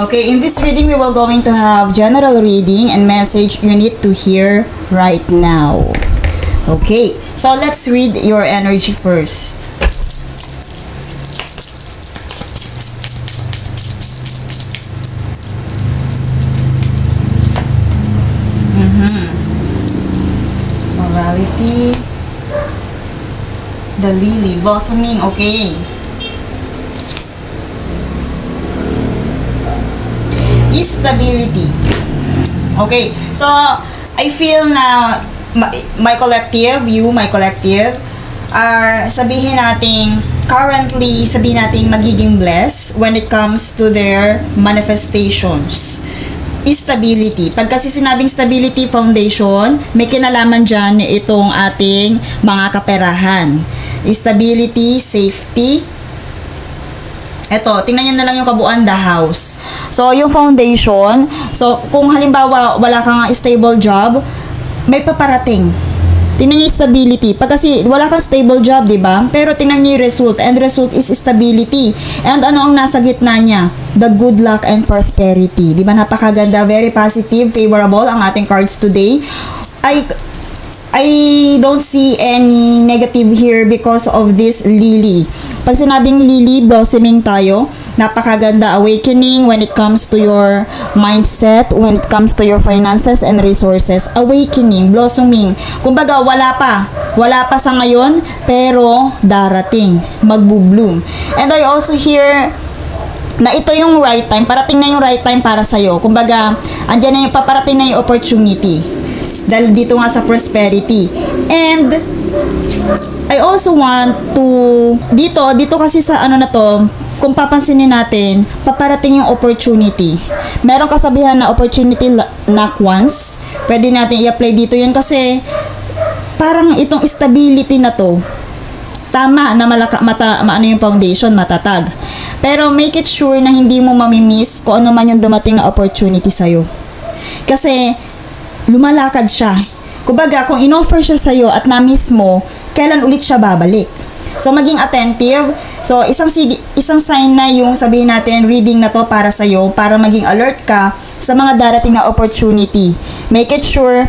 Okay, in this reading, we will going to have general reading and message you need to hear right now. Okay, so let's read your energy first. Morality. The lily blossoming. Okay. Stability. Okay, so I feel na my collective, are sabihin natin currently, sabihin natin magiging blessed when it comes to their manifestations. Stability. Pag kasi sinabing stability foundation, may kinalaman dyan itong ating mga kaperahan. Stability, safety. Ito, tingnan nyo na lang yung kabuuan, the house. So, yung foundation, so, kung halimbawa wala kang stable job, may paparating. Tingnan nyo yung stability. Pag kasi wala kang stable job, diba? Pero tingnan nyo yung result. And result is stability. And ano ang nasa gitna niya? The good luck and prosperity. Diba? Napakaganda. Very positive, favorable ang ating cards today. I don't see any negative here because of this lily. Pag sinabing lily, blossoming tayo, napakaganda, awakening when it comes to your mindset, when it comes to your finances and resources. Awakening, blossoming. Kumbaga, wala pa sa ngayon, pero darating, magbo-bloom. And I also hear na ito yung right time, parating na yung right time para sa'yo. Kumbaga, andyan na yung paparating na yung opportunity. Dahil dito nga sa prosperity. And I also want to dito kasi sa ano na to, kung papansinin natin, paparating yung opportunity. Meron kasabihan na opportunity knock once. Pwede natin i-apply dito yun kasi parang itong stability na to, tama na maano yung foundation, matatag. Pero make it sure na hindi mo mamimiss kung ano man yung dumating na opportunity sa'yo. Kasi lumalakad siya. Kumbaga, kung in-offer siya sa'yo at na-miss mo, kailan ulit siya babalik? So, maging attentive. So, isang sign na yung sabihin natin, reading na to para sa'yo, para maging alert ka sa mga darating na opportunity. Make it sure,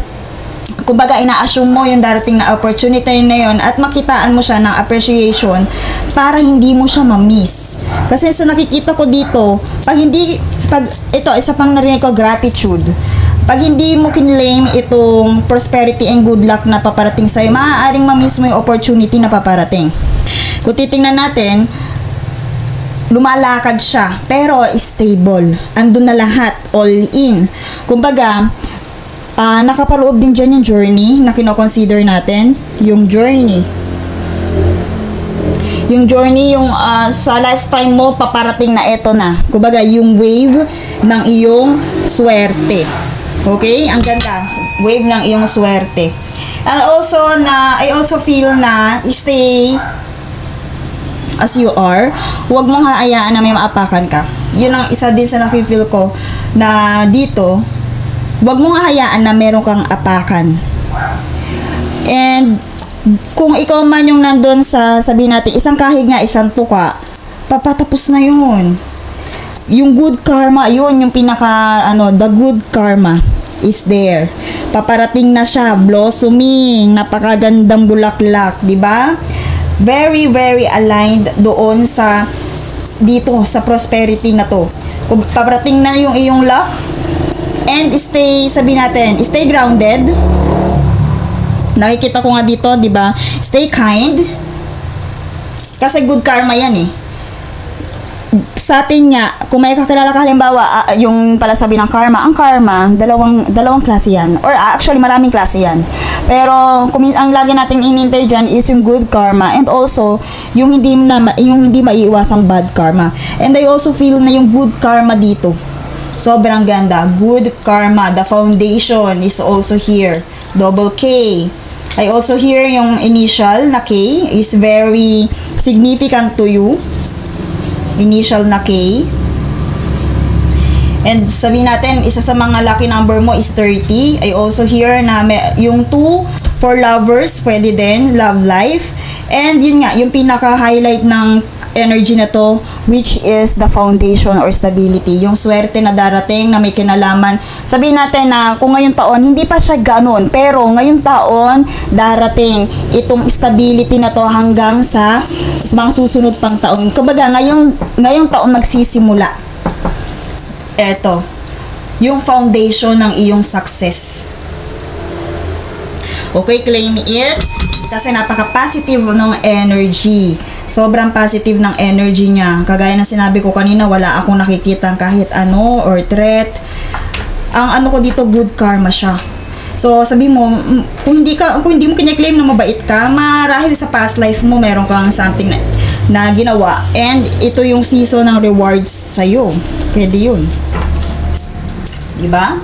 kumbaga, ina-assume mo yung darating na opportunity na yun at makitaan mo siya ng appreciation para hindi mo siya ma-miss. Kasi sa nakikita ko dito, ito, isa pang narinig ko, gratitude. Pag hindi mo kinlaim itong prosperity and good luck na paparating sa'yo, maaaring ma-miss mo yung opportunity na paparating. Kung titingnan natin, lumalakad siya, pero stable. Andun na lahat, all in. Kumbaga, nakapaloob din dyan yung journey na kinoconsider natin. Yung journey, yung sa lifetime mo, paparating na ito na. Kumbaga, yung wave ng iyong swerte. Okay? Ang ganda. Wave ng iyong swerte. And also, I also feel na stay as you are. Huwag mong haayaan na may maapakan ka. Yun ang isa din sa nafe-feel ko na dito. Huwag mong hayaan na meron kang apakan. And kung ikaw man yung nandun sa, sabihin natin, isang kahig nga, isang tuka, papatapos na yun. Yung good karma, yun yung pinaka, the good karma is there. Paparating na siya, blossoming, napakagandang bulaklak, di ba? Very, very aligned doon sa, dito, sa prosperity na to. Kung paparating na yung iyong luck, and sabihin natin, stay grounded. Nakikita ko nga dito, di ba? Stay kind. Kasi good karma yan eh. Sa atin nga, kung may kakilala ka halimbawa, yung pala sabi ng karma, ang karma, dalawang klase yan. Or actually, maraming klase yan. Pero, ang lagi nating inintay dyan is yung good karma and also, yung hindi maiiwasang bad karma. And I also feel na yung good karma dito, sobrang ganda. Good karma. The foundation is also here. Double K. I also hear yung initial na K is very significant to you. Initial na K. And sabihin natin, isa sa mga lucky number mo is 30. I also hear na yung 2, For lovers, pwede din, love life. And yun nga, yung pinaka-highlight ng energy na to, which is the foundation or stability. Yung swerte na darating na may kinalaman. Sabihin natin na kung ngayong taon, hindi pa siya ganun. Pero ngayong taon, darating itong stability na to hanggang sa mga susunod pang taon. Kumbaga, ngayong taon magsisimula. Eto, yung foundation ng iyong success. Okay, claim it. Kasi napaka-positive ng energy. Sobrang positive ng energy niya. Kagaya ng sinabi ko kanina, wala akong nakikitang kahit ano or threat. Ang ano ko dito, good karma siya. So, sabi mo, kung hindi mo kine-claim na mabait ka, marahil sa past life mo, meron kang something na ginawa. And ito yung season ng rewards sa'yo. Pwede yun. Diba?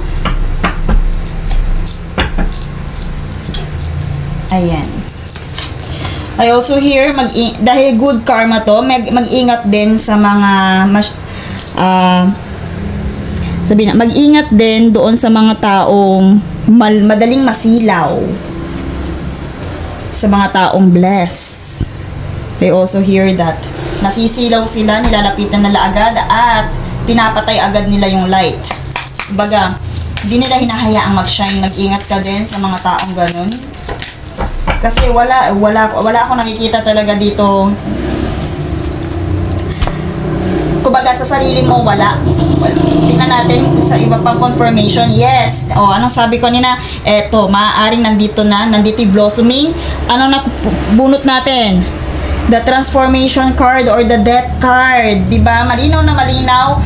Ayan. I also hear, dahil good karma to, mag-ingat din sa mga, mag-ingat din doon sa mga taong madaling masilaw. Sa mga taong blessed. I also hear that. Nasisilaw sila, nilalapitan nila agad, at pinapatay agad nila yung light. Baga, hindi nila hinahayaang mag-shine. Mag-ingat ka din sa mga taong ganun. Kasi wala ako nakikita talaga dito. Kumbaga sa sarili mo wala. Tingnan natin sa iba pang confirmation. Yes. O, anong sabi ko nina? Eto, maaaring nandito yung blossoming. Anong bunot natin? The transformation card or the death card. Diba? Malinaw na malinaw.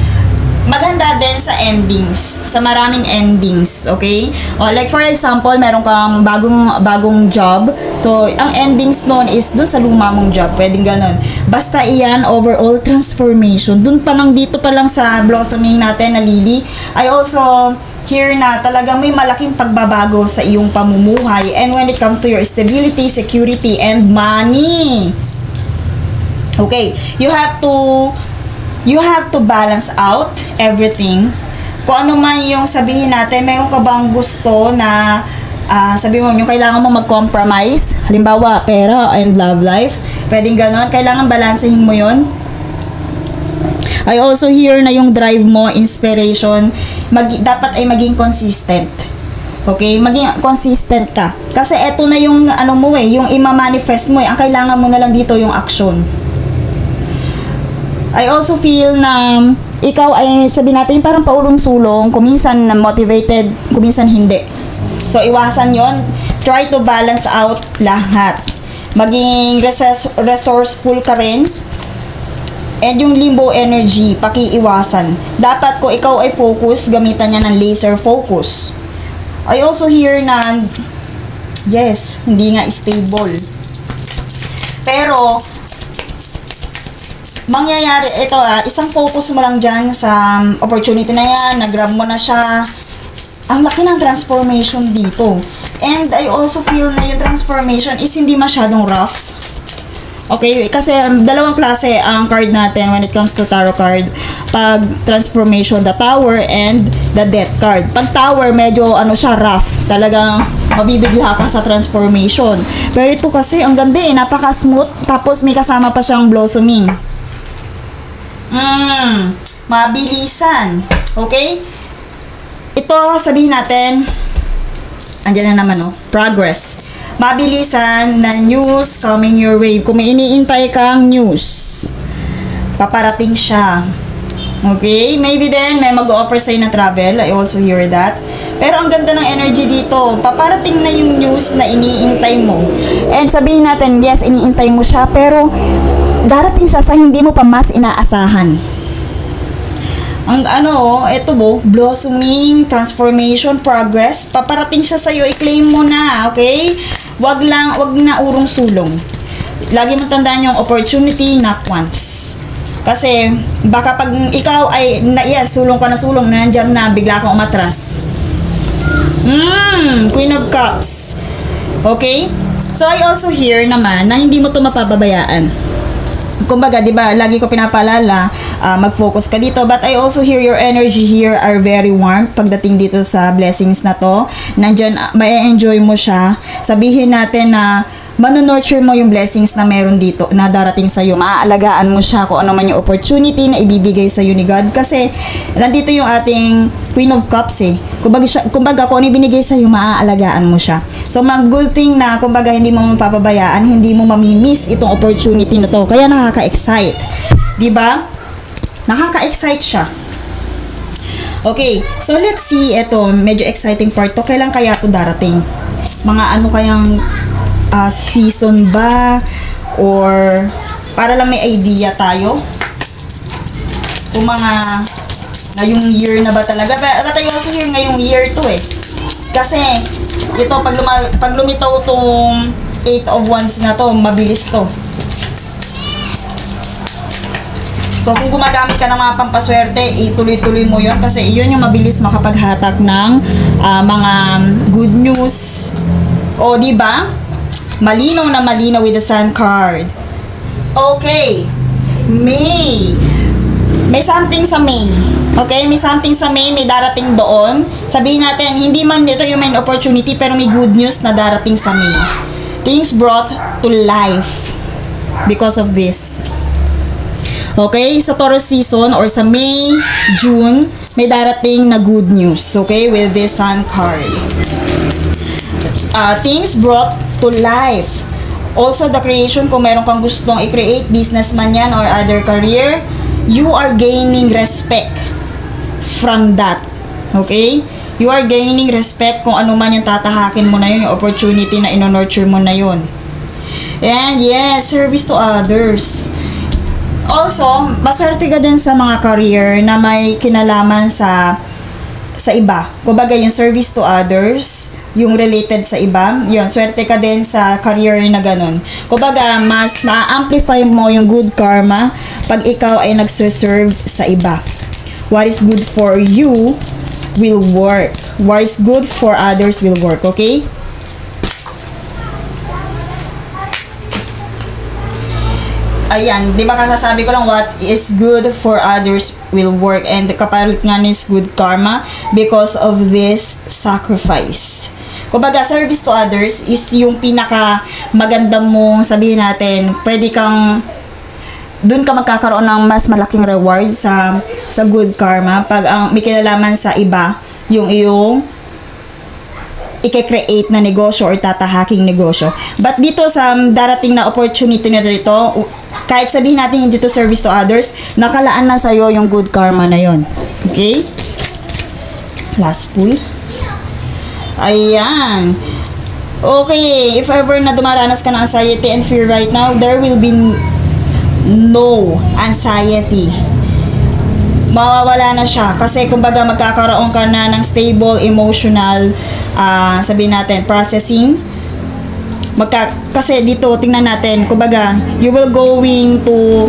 Maganda din sa endings, sa maraming endings, okay? O, like for example, meron kang bagong job. So, ang endings noon is dun sa luma mong job. Pwedeng ganun. Basta iyan, overall transformation. Dun pa lang, dito pa lang sa blossoming natin na lily. I also hear na talagang may malaking pagbabago sa iyong pamumuhay. And when it comes to your stability, security, and money. Okay, you have to balance out everything. Kung ano man yung sabihin natin, meron ka bang gusto na sabihin mo, yung kailangan mo mag-compromise, halimbawa, pera and love life, pwedeng ganon, kailangan balansehin mo yun. I also hear na yung drive mo, inspiration, dapat ay maging consistent. Okay? Maging consistent ka. Kasi eto na yung ano mo yung ima-manifest mo ang kailangan mo na lang dito yung action. I also feel na ikaw ay sabi natin parang paulong-sulong, kuminsan motivated, kuminsan hindi. So iwasan yon. Try to balance out lahat. Maging resourceful ka rin. And yung limbo energy, pakiiwasan. Dapat kung ikaw ay focus, gamitan niya ng laser focus. I also hear na yes, hindi nga stable. Pero mangyayari, ito isang focus mo lang dyan sa opportunity na yan, nag-grab mo na siya. Ang laki ng transformation dito. And I also feel na yung transformation is hindi masyadong rough. Okay, kasi dalawang klase ang card natin when it comes to tarot card. Pag transformation, the tower and the death card. Pag tower, medyo ano siya, rough. Talagang mabibigla ka sa transformation. Pero ito kasi, ang ganda napaka-smooth. Tapos may kasama pa siyang blossoming. Mabilisan. Okay? Ito, sabihin natin, andyan na naman, progress. Mabilisan na news coming your way. Kung may iniintay kang news, paparating siya. Okay? Maybe then, may mag-offer sa'yo na travel. I also hear that. Pero ang ganda ng energy dito. Paparating na yung news na iniintay mo. And sabihin natin, yes, iniintay mo siya, pero darating siya sa hindi mo pa mas inaasahan. Ang ito blossoming, transformation, progress, paparating siya sa'yo, i-claim mo na, okay? Wag na urong-sulong. Lagi mo tandaan yung opportunity, not once. Kasi, baka pag ikaw ay, yes, sulong ka na sulong, nandiyan na, bigla kang umatras. Queen of Cups. Okay? So, I also hear naman na hindi mo ito mapababayaan. Kumbaga, di ba, lagi ko pinapaalala, mag-focus ka dito. But I also hear your energy here are very warm pagdating dito sa blessings na to. Nandyan, may enjoy mo siya. Sabihin natin na manonurture mo yung blessings na meron dito na darating sa iyo. Maaalagaan mo siya kung ano man yung opportunity na ibibigay sa iyo ni God, kasi nandito yung ating Queen of Cups eh. Kumbaga kung ano binigay sa iyo, maaalagaan mo siya. So good thing na kumbaga hindi mo mapapabayaan, hindi mo mamimiss itong opportunity na to. Kaya nakaka-excite. 'Di ba? Nakaka-excite siya. Okay, so let's see, ito medyo exciting part to. Kailan kaya ito darating? Mga ano kayang season ba, or para lang may idea tayo kung mga ngayong year na ba talaga. But I also hear ngayong year to eh, kasi ito pag lumitaw tong 8 of Wands na to, mabilis to. So kung gumagamit ka ng mga pampaswerte, ituloy-tuloy mo yon, kasi yun yung mabilis makapaghatak ng mga good news. O di ba? Malinaw na malinaw with the Sun card. Okay. May something sa May. Okay? May something sa May, may darating doon. Sabihin natin, hindi man dito yung main opportunity, pero may good news na darating sa May. Things brought to life because of this. Okay? Sa Taurus season or sa May, June, may darating na good news. Okay? With this Sun card. Things brought to life. Also, the creation, kung meron kang gustong i-create, businessman yan or other career, you are gaining respect from that. Okay? You are gaining respect kung ano man yung tatahakin mo na yun, yung opportunity na ino-nurture mo na yun. And yes, service to others. Also, maswerte ka din sa mga career na may kinalaman sa iba. Kumbaga yung service to others, yung related sa iba, yun, swerte ka din sa career na ganun. Kumbaga, mas ma-amplify mo yung good karma pag ikaw ay nagserve sa iba. What is good for you will work. What is good for others will work, okay? Ayan, di ba kasasabi ko lang, what is good for others will work, and kapalit nga is good karma because of this sacrifice. Kumbaga, service to others is yung pinaka maganda mong sabihin natin, pwede kang dun ka magkakaroon ng mas malaking reward sa good karma pag may kinalaman sa iba yung iyong i-create na negosyo or tatahaking negosyo. But dito sa darating na opportunity na dito, kahit sabihin natin hindi to service to others, nakalaan na sa'yo yung good karma na yon. Okay? Last pull. Ayan. Okay, if ever na dumaranas ka ng anxiety and fear right now, there will be no anxiety. Mawawala na siya. Kasi kumbaga magkakaroon ka na ng stable emotional, sabihin natin, processing. Kasi dito, tingnan natin, kumbaga, you will going to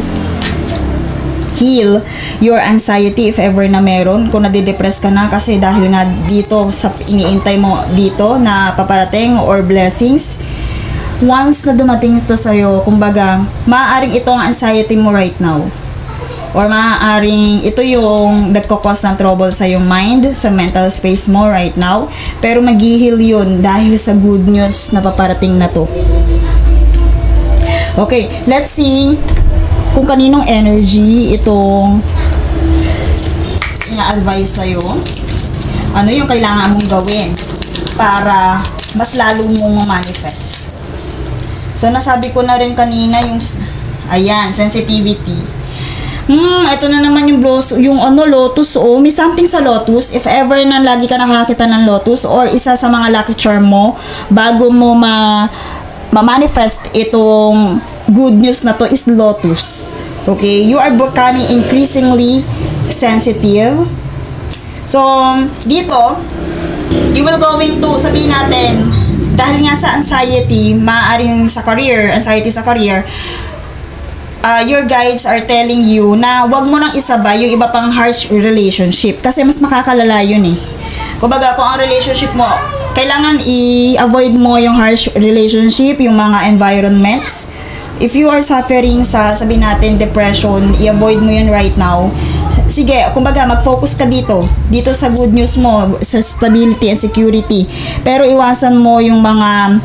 heal your anxiety if ever na meron, kung nadidepress ka na, kasi dahil nga dito sa iniintay mo dito na paparating or blessings, once na dumating ito sa'yo, kumbaga maaaring ito ang anxiety mo right now, or maaaring ito yung nagkakos ng trouble sa yung mind, sa mental space mo right now, pero mag-heal yun dahil sa good news na paparating na to. Okay, let's see kung kaninong energy itong ina-advise sa'yo. Ano yung kailangan mong gawin para mas lalo mong manifest. So, nasabi ko na rin kanina yung, ayan, sensitivity. Ito na naman yung lotus. Oh, may something sa lotus. If ever na lagi ka nakakita ng lotus or isa sa mga lucky charm mo, bago mo ma-manifest itong good news na to is lotus. Okay? You are becoming increasingly sensitive. So, dito, you will going to, sabihin natin, dahil nga sa anxiety, maaaring sa career, anxiety sa career, your guides are telling you na wag mo nang isabay yung iba pang harsh relationship kasi mas makakalala yun eh. Kumbaga, kung ang relationship mo, kailangan i-avoid mo yung harsh relationship, yung mga environments, if you are suffering sa, sabi natin, depression, i-avoid mo yun right now. Sige, kumbaga, mag-focus ka dito sa good news mo, sa stability and security. Pero iwasan mo yung mga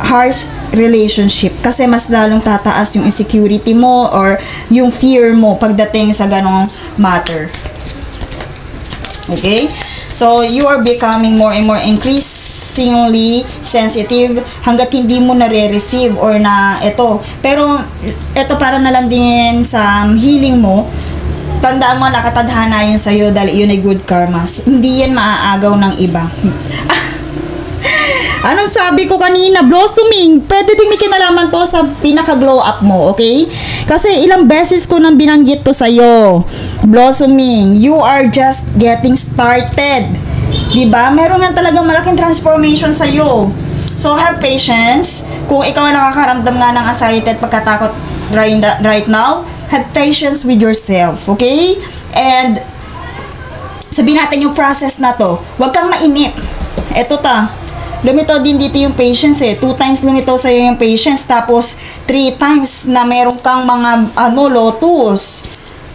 harsh relationship kasi mas lalong tataas yung insecurity mo or yung fear mo pagdating sa ganong matter. Okay? So, you are becoming more and more increasingly sensitive hanggat hindi mo nare-receive or na ito. Pero, ito para na lang din sa healing mo. Tandaan mo, nakatadhana yun sa'yo dahil yun ay good karmas. Hindi yan maaagaw ng iba. Anong sabi ko kanina? Blossoming. Pwede din may kinalaman to sa pinaka-glow up mo, okay? Kasi ilang beses ko nang binanggit to sa'yo. Blossoming. You are just getting started. Diba? Meron nga talagang malaking transformation sa'yo. So, have patience. Kung ikaw ay nakakaramdam nga ng anxiety at pagkatakot right now, have patience with yourself, okay? And sabihin natin yung process na to. Huwag kang mainip. Eto lumitaw din dito yung patience 2 times lumitaw sa'yo yung patience, tapos 3 times na meron kang mga lotus.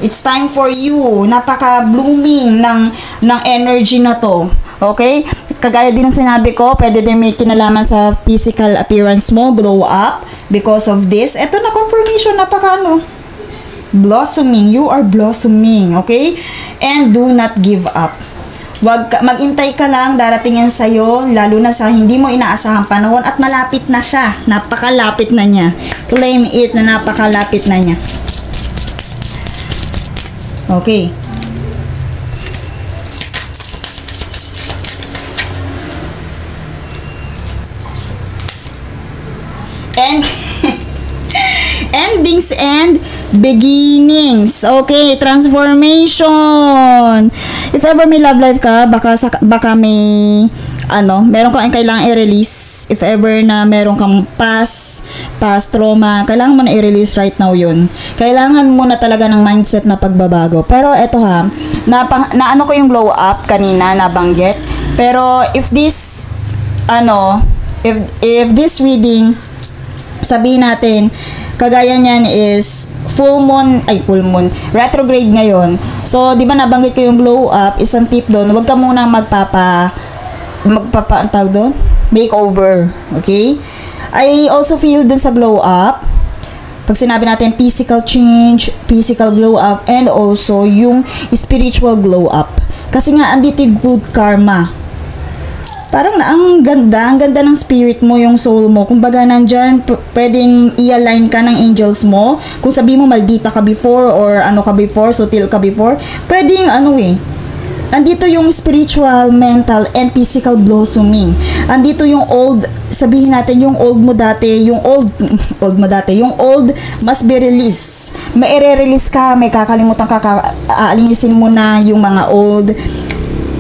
It's time for you. Napaka-blooming ng energy na to. Okay? Kagaya din ng sinabi ko, pwede din may kinalaman sa physical appearance mo, glow up, because of this. Ito na confirmation, blossoming. You are blossoming, okay? And do not give up. Magintay ka lang, darating yan sa'yo, lalo na sa hindi mo inaasahang panahon at malapit na siya. Napakalapit na niya. Claim it na napakalapit na niya. Okay. And endings and beginnings. Okay, transformation. If ever may love life ka, baka may meron kang kailangan i-release. If ever na meron kang past trauma, kailangan mo na i-release right now yun. Kailangan mo na talaga ng mindset na pagbabago. Pero eto naano ko yung glow up kanina, nabanggit. Pero if this reading, sabihin natin, kagaya niyan is full moon, retrograde ngayon. So, di ba nabanggit ko yung glow up, isang tip doon, huwag ka muna ang tawag doon? Makeover. Okay? I also feel dun sa glow up, pag sinabi natin physical change, physical glow up, and also yung spiritual glow up. Kasi nga, andito yung good karma. Parang ang ganda ng spirit mo, yung soul mo. Kumbaga nandyan, pwedeng i-align ka ng angels mo. Kung sabi mo maldita ka before or sutil ka before, pwedeng andito yung spiritual, mental, and physical blossoming. Andito yung old, sabihin natin yung old must be released. May i-release ka, may kakalimutan ka, aalinisin mo na yung mga old,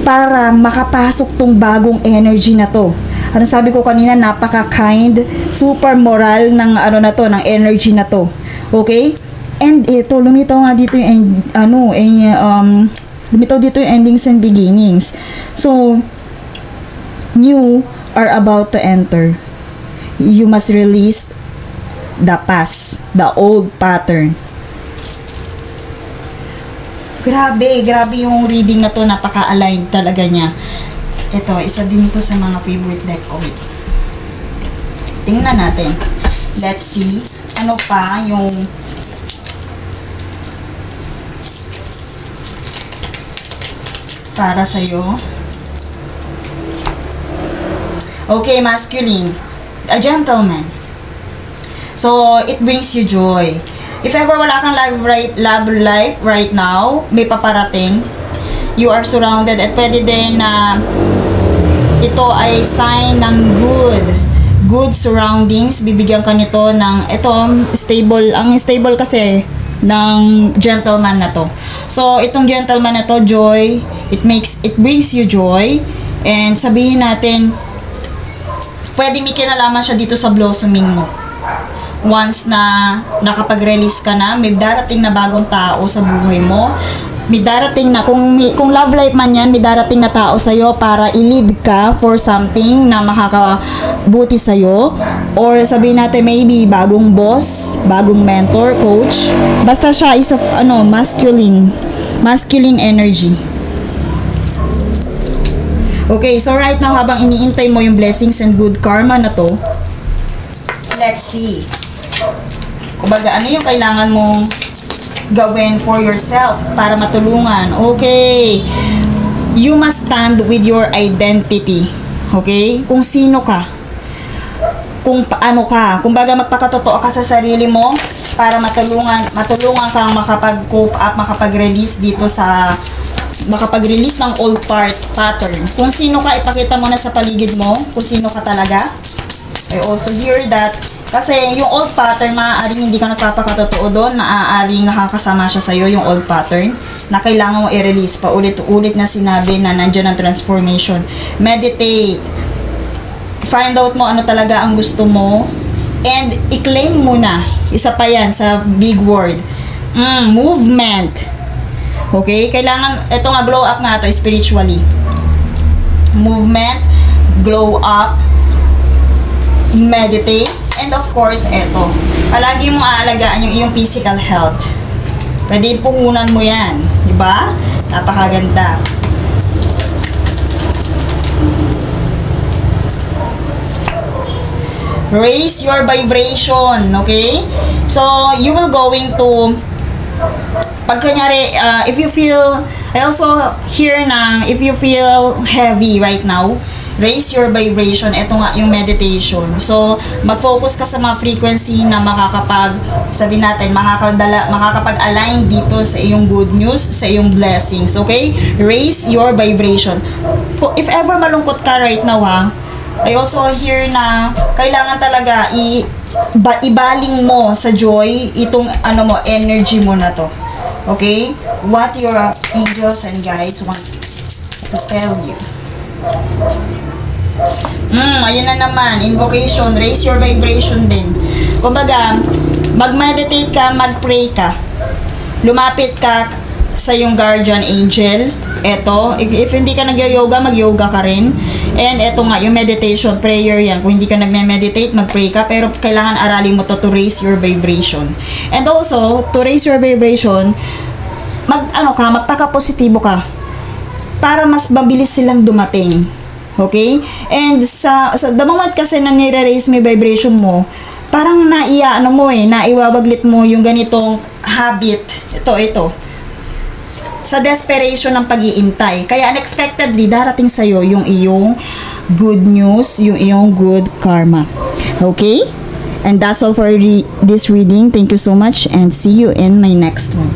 para makapasok tong bagong energy na to. Ano sabi ko kanina, napaka-kind, super moral ng ng energy na to. Okay? And ito, lumitaw nga dito yung lumitaw dito yung endings and beginnings. So, new are about to enter. You must release the past, the old pattern. Grabe yung reading na to, napaka-aligned talaga niya. Ito, isa din to sa mga favorite deck ko. Tingnan natin. Let's see, ano pa yung para sa'yo. Okay, masculine. A gentleman. So, it brings you joy. If ever wala kang love life right now, may paparating, you are surrounded at pwede din na ito ay sign ng good surroundings. Bibigyan ka nito ng stable. Ang stable kasi ng gentleman na to. So, itong gentleman na to, joy, it brings you joy. And sabihin natin, pwede may kinalaman siya dito sa blossoming mo. Once na nakapag-release ka na, may darating na bagong tao sa buhay mo. may darating na, kung love life man yan, may darating na tao sa'yo para i-lead ka for something na makakabuti sa'yo. Or sabihin natin, maybe bagong boss, bagong mentor, coach. Basta siya is of, masculine energy. Okay, so right now, habang iniintay mo yung blessings and good karma na to, let's see. Kumbaga, ano yung kailangan mong gawin for yourself para matulungan? Okay, you must stand with your identity. Okay, kung sino ka, kung paano ka, kumbaga magpakatotoo ka sa sarili mo para matulungan kang makapag-cope up, makapag-release dito sa makapag-release ng old pattern. Kung sino ka, ipakita mo na sa paligid mo kung sino ka talaga. I also hear that kasi yung old pattern, maaaring hindi ka nagpapakatotoo doon, maaaring nakakasama siya sa'yo yung old pattern na kailangan mo i-release. Paulit-ulit na sinabi na nandiyan ang transformation. Meditate. Find out mo ano talaga ang gusto mo and i-claim mo na. Isa pa yan sa big word. Movement. Okay? Kailangan, ito nga, glow up nga ito spiritually. Movement, glow up, meditate, and of course, eto. Palagi mong aalagaan yung iyong physical health. Pwede puhunan mo yan. Diba? Napakaganda. Raise your vibration. Okay? So, you will going to pag kanyari, if you feel, I also hear na, if you feel heavy right now, raise your vibration. Ito nga yung meditation. So, mag-focus ka sa mga frequency na sabihin natin, makakapag-align dito sa iyong good news, sa iyong blessings. Okay? Raise your vibration. If ever malungkot ka right now, I also hear na kailangan talaga ibaling mo sa joy itong energy mo na to. Okay? What your angels and guides want to tell you. Ayun na naman. Invocation. Raise your vibration din. Kumbaga, mag-meditate ka, mag-pray ka. Lumapit ka sa yung guardian angel. Eto, if hindi ka nag-yoga, mag-yoga ka rin. And eto nga, yung meditation, prayer yan. Kung hindi ka nag-meditate, mag-pray ka. Pero kailangan aralin mo to raise your vibration. And also, to raise your vibration, magpaka-positibo ka. Para mas mabilis silang dumating. Okay? And sa the moment kasi na nire-raise mo vibration mo, parang naiwawaglit mo yung ganitong habit. Ito. Sa desperation ng pag-iintay. Kaya unexpectedly, darating sa'yo yung iyong good news, yung iyong good karma. Okay? And that's all for this reading. Thank you so much and see you in my next one.